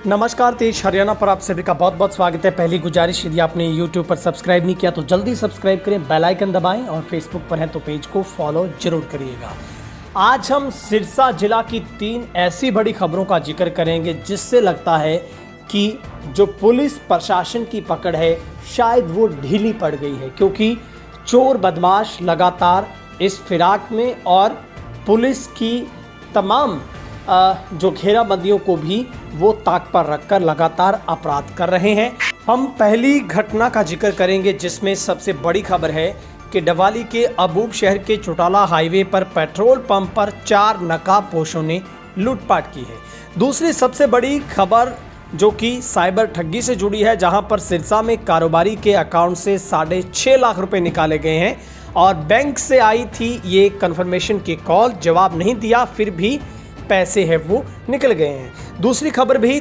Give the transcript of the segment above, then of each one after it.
नमस्कार, तेज हरियाणा पर आप सभी का बहुत बहुत स्वागत है। पहली गुजारिश, यदि आपने YouTube पर सब्सक्राइब नहीं किया तो जल्दी सब्सक्राइब करें, बेल आइकन दबाएं और Facebook पर हैं तो पेज को फॉलो जरूर करिएगा। आज हम सिरसा जिला की 3 ऐसी बड़ी खबरों का जिक्र करेंगे जिससे लगता है कि जो पुलिस प्रशासन की पकड़ है शायद वो ढीली पड़ गई है, क्योंकि चोर बदमाश लगातार इस फिराक में और पुलिस की तमाम जो घेराबंदियों को भी वो ताक पर रखकर लगातार अपराध कर रहे हैं। हम पहली घटना का जिक्र करेंगे जिसमें सबसे बड़ी खबर है कि डवाली के अबूब शहर के चौटाला हाईवे पर पेट्रोल पंप पर 4 नकाबपोशों ने लूटपाट की है। दूसरी सबसे बड़ी खबर जो कि साइबर ठगी से जुड़ी है, जहां पर सिरसा में कारोबारी के अकाउंट से 6.5 लाख रुपए निकाले गए हैं और बैंक से आई थी ये कंफर्मेशन की कॉल, जवाब नहीं दिया, फिर भी पैसे हैं वो निकल गए हैं।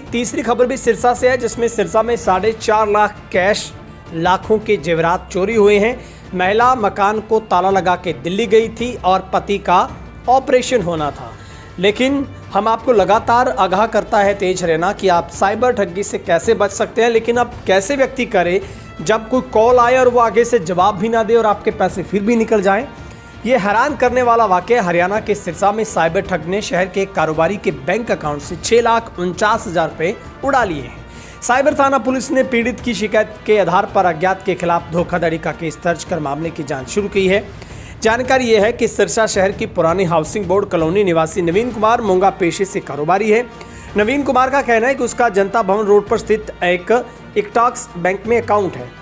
तीसरी खबर भी सिरसा से है, जिसमें सिरसा में 4.5 लाख कैश, लाखों के जेवरात चोरी हुए हैं। महिला मकान को ताला लगा के दिल्ली गई थी और पति का ऑपरेशन होना था। लेकिन हम आपको लगातार आगाह करता है तेज हरियाणा कि आप साइबर ठगी से कैसे बच सकते हैं, लेकिन अब कैसे व्यक्ति करे जब कोई कॉल आए और वो आगे से जवाब भी ना दे और आपके पैसे फिर भी निकल जाएं। ये हैरान करने वाला वाकया हरियाणा के सिरसा में साइबर ठग ने शहर के कारोबारी के बैंक अकाउंट से 6,49,000 रुपए उड़ा लिए हैं। साइबर थाना पुलिस ने पीड़ित की शिकायत के आधार पर अज्ञात के खिलाफ धोखाधड़ी का केस दर्ज कर मामले की जांच शुरू की है। जानकारी यह है कि सिरसा शहर की पुरानी हाउसिंग बोर्ड कॉलोनी निवासी नवीन कुमार मूंगा पेशे से कारोबारी है। नवीन कुमार का कहना है कि उसका जनता भवन रोड पर स्थित एक इकटॉक्स बैंक में अकाउंट है।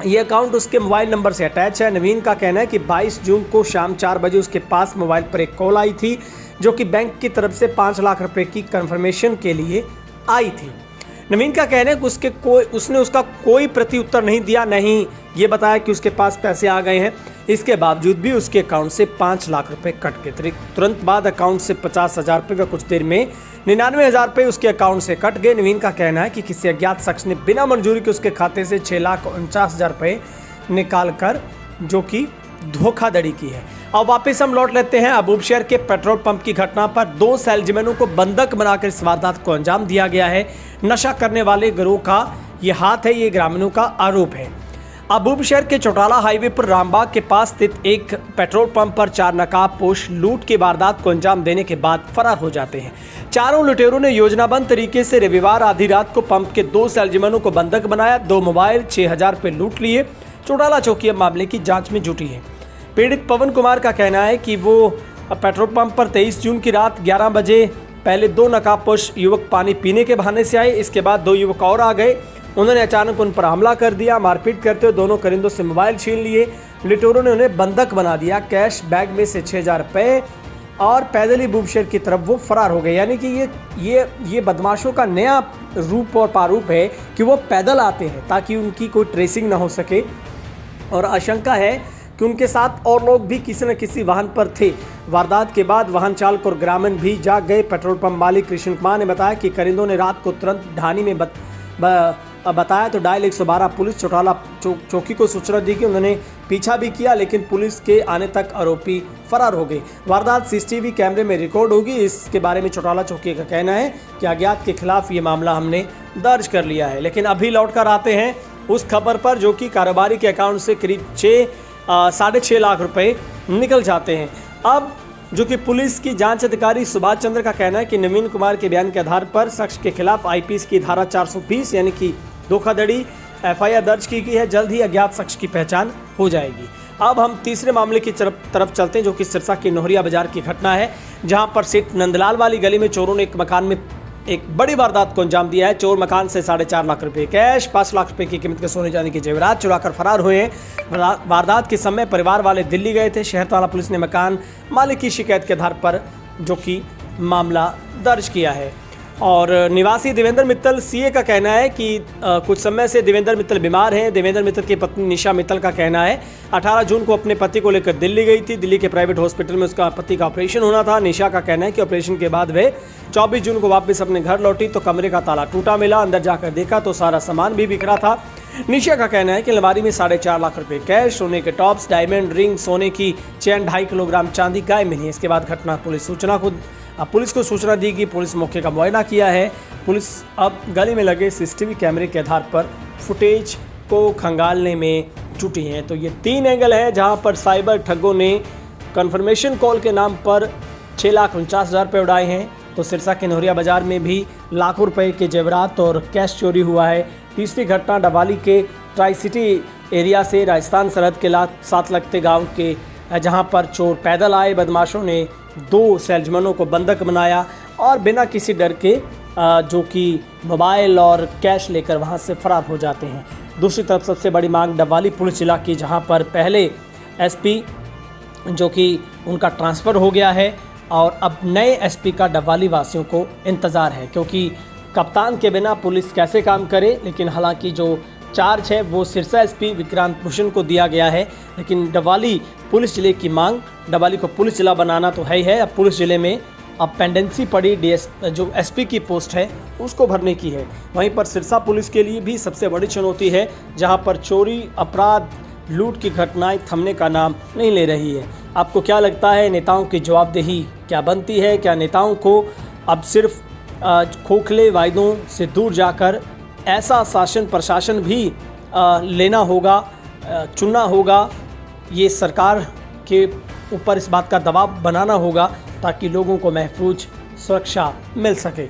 ये अकाउंट उसके मोबाइल नंबर से अटैच है। नवीन का कहना है कि 22 जून को शाम 4 बजे उसके पास मोबाइल पर एक कॉल आई थी, जो कि बैंक की तरफ से 5 लाख रुपए की कंफर्मेशन के लिए आई थी। नवीन का कहना है कि उसने उसका कोई प्रति उत्तर नहीं दिया, नहीं ये बताया कि उसके पास पैसे आ गए हैं। इसके बावजूद भी उसके अकाउंट से 5 लाख रुपए कट के तुरंत बाद अकाउंट से 50,000 रुपये व कुछ देर में 99,000 रुपये उसके अकाउंट से कट गए। नवीन का कहना है कि किसी अज्ञात शख्स ने बिना मंजूरी के उसके खाते से 6,49,000 रुपये निकाल कर जो कि धोखाधड़ी की है। अब वापस हम लौट लेते हैं अबूब शहर के पेट्रोल पंप की घटना पर। 2 सेल्समैनों को बंधक बनाकर इस वारदात को अंजाम दिया गया है। नशा करने वाले गिरोह का ये हाथ है, ये ग्रामीणों का आरोप है। अबूब शहर के चौटाला हाईवे पर रामबाग के पास स्थित एक पेट्रोल पंप पर 4 नकाबपोश लूट की वारदात को अंजाम देने के बाद फरार हो जाते हैं। चारों लुटेरों ने योजनाबद्ध तरीके से रविवार आधी रात को पंप के 2 सेल्समैनों को बंधक बनाया, 2 मोबाइल, 6,000 रुपये लूट लिए। चौटाला चौकी अब मामले की जांच में जुटी है। पीड़ित पवन कुमार का कहना है कि वो पेट्रोल पंप पर 23 जून की रात 11 बजे पहले 2 नकाबपोश युवक पानी पीने के बहाने से आए। इसके बाद 2 युवक और आ गए। उन्होंने अचानक उन पर हमला कर दिया। मारपीट करते हुए दोनों करिंदों से मोबाइल छीन लिए। लुटेरों ने उन्हें बंधक बना दिया। कैश बैग में से 6,000 रुपये और पैदल ही अबूब शहर की तरफ वो फरार हो गए। यानी कि ये बदमाशों का नया रूप और प्रारूप है कि वो पैदल आते हैं ताकि उनकी कोई ट्रेसिंग ना हो सके, और आशंका है कि उनके साथ और लोग भी किसी न किसी वाहन पर थे। वारदात के बाद वाहन चालक और ग्रामीण भी जाग गए। पेट्रोल पंप मालिक कृष्ण कुमार ने बताया कि करिंदों ने रात को तुरंत ढानी में बताया तो डायल 112 पुलिस चौटाला चौकी को सूचना दी कि उन्होंने पीछा भी किया, लेकिन पुलिस के आने तक आरोपी फरार हो गए। वारदात सीसीटीवी कैमरे में रिकॉर्ड होगी। इसके बारे में चौटाला चौकी का कहना है कि अज्ञात के खिलाफ ये मामला हमने दर्ज कर लिया है। लेकिन अभी लौट कर आते हैं उस खबर पर जो कि कारोबारी के अकाउंट से करीब 6.5 लाख रुपए निकल जाते हैं। अब जो कि पुलिस की जांच अधिकारी सुभाष चंद्र का कहना है कि नवीन कुमार के बयान के आधार पर शख्स के खिलाफ आईपीसी की धारा 420 यानी कि धोखाधड़ी एफआईआर दर्ज की गई है। जल्द ही अज्ञात शख्स की पहचान हो जाएगी। अब हम तीसरे मामले की तरफ चलते हैं जो कि सिरसा की नोहरिया बाजार की घटना है, जहां पर सिर्फ नंदलाल वाली गली में चोरों ने एक मकान में एक बड़ी वारदात को अंजाम दिया है। चोर मकान से 4.5 लाख रुपए कैश, 5 लाख रुपए की कीमत के सोने चांदी के जेवरात चुराकर फरार हुए हैं। वारदात के समय परिवार वाले दिल्ली गए थे। शहर थाना पुलिस ने मकान मालिक की शिकायत के आधार पर जो कि मामला दर्ज किया है। और निवासी देवेंद्र मित्तल सीए का कहना है कि कुछ समय से देवेंद्र मित्तल बीमार हैं। देवेंद्र मित्तल की पत्नी निशा मित्तल का कहना है 18 जून को अपने पति को लेकर दिल्ली गई थी। दिल्ली के प्राइवेट हॉस्पिटल में उसका पति का ऑपरेशन होना था। निशा का कहना है कि ऑपरेशन के बाद वे 24 जून को वापस अपने घर लौटी तो कमरे का ताला टूटा मिला। अंदर जाकर देखा तो सारा सामान भी बिखरा था। निशा का कहना है कि अलमारी में 4.5 लाख रुपए कैश, सोने के टॉप्स, डायमंड रिंग, सोने की चेन, 2.5 किलोग्राम चांदी गायब मिली। इसके बाद घटना पुलिस सूचना को अब पुलिस को सूचना दी गई, पुलिस मौके का मुआयना किया है। पुलिस अब गली में लगे सीसीटीवी कैमरे के आधार पर फुटेज को खंगालने में जुटी है। तो ये 3 एंगल है जहां पर साइबर ठगों ने कन्फर्मेशन कॉल के नाम पर 6,49,000 रुपये उड़ाए हैं। तो सिरसा के नोहरिया बाजार में भी लाखों रुपए के जेवरात और कैश चोरी हुआ है। तीसरी घटना डवाली के ट्राई सिटी एरिया से राजस्थान सरहद के साथ लगते गांव के, जहां पर चोर पैदल आए। बदमाशों ने 2 सेल्समैनों को बंधक बनाया और बिना किसी डर के जो कि मोबाइल और कैश लेकर वहां से फरार हो जाते हैं। दूसरी तरफ सबसे बड़ी मांग डवाली पुलिस जिला की, जहां पर पहले एसपी जो कि उनका ट्रांसफ़र हो गया है और अब नए एसपी का डवाली वासियों को इंतज़ार है, क्योंकि कप्तान के बिना पुलिस कैसे काम करे। लेकिन हालांकि जो चार्ज है वो सिरसा एसपी विक्रांत भूषण को दिया गया है, लेकिन डवाली पुलिस जिले की मांग, डवाली को पुलिस जिला बनाना तो है ही है। अब पुलिस जिले में अब पेंडेंसी पड़ी जो एसपी की पोस्ट है उसको भरने की है। वहीं पर सिरसा पुलिस के लिए भी सबसे बड़ी चुनौती है, जहां पर चोरी, अपराध, लूट की घटनाएं थमने का नाम नहीं ले रही है। आपको क्या लगता है, नेताओं की जवाबदेही क्या बनती है? क्या नेताओं को अब सिर्फ खोखले वायदों से दूर जाकर ऐसा शासन प्रशासन भी लेना होगा, चुनना होगा? ये सरकार के ऊपर इस बात का दबाव बनाना होगा ताकि लोगों को महफूज सुरक्षा मिल सके।